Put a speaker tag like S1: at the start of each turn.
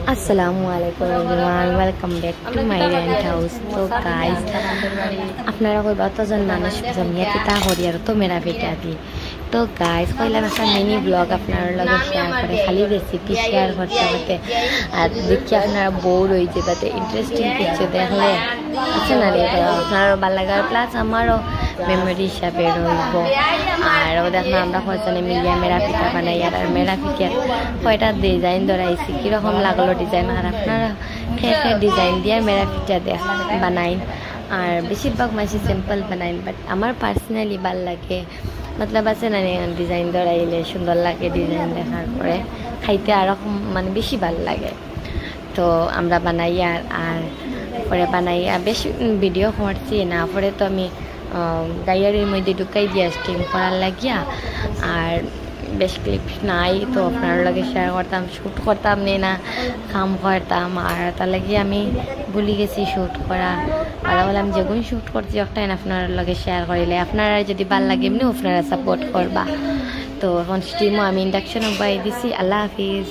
S1: Assalamualaikum everyone, welcome back to my rent house. तो guys, আপনারা कोई বাতজন মানুষ জমিয়া কিতা হরিয়ার তো মেরা বেটা দি তো গাইস কইলাম একটা মিনি ব্লগ আপনার লগে শেয়ার করে খালি রেসিপি শেয়ার করতে করতে আর দেখি আপনারা বোর হয়ে যেতে ইন্টারেস্টিং কিছু দেখলে আচ্ছা না রে আপনার ভালো লাগার প্লাস আমারও মেমোরি হিসাবে রইব আর ও দেখো আমরা খরচানে মিলিয়ে মেরা পিঠা বানাই আর মেরা পিঠা কয়টা ডিজাইন ধরাইছি কীরকম লাগলো ডিজাইন আর আপনারা খেয়ে ডিজাইন দিয়ে মেরা পিঠা বানাই আর বেশিরভাগ মাসি সিম্পল বানাই বাট আমার পার্সোনালি ভাল লাগে মতলব আছে না ডিজাইন ধরাইলে সুন্দর লাগে ডিজাইন দেখার পরে খাইতে আরও মানে বেশি ভাল লাগে তো আমরা বানাই আর পরে বানাইয়া বেশি ভিডিও করছি না পরে তো আমি ডায়ারির মধ্যে ঢুকাই দিয়া স্টিম করার লাগিয়া আর বেশ ক্লিপ নাই তো আপনার লগে শেয়ার করতাম শ্যুট করতাম না কাম করতাম আর তার লাগিয়ে আমি ভুলে গেছি শ্যুট করা আর বললাম যেগুন শ্যুট করছি একটাই আপনার লগে শেয়ার করিলে আপনারা যদি ভাল লাগে এমনি আপনারা সাপোর্ট করবা তো এখন স্টিমও আমি ইন্ডাকশনও বাই দিছি আল্লাহ হাফিজ।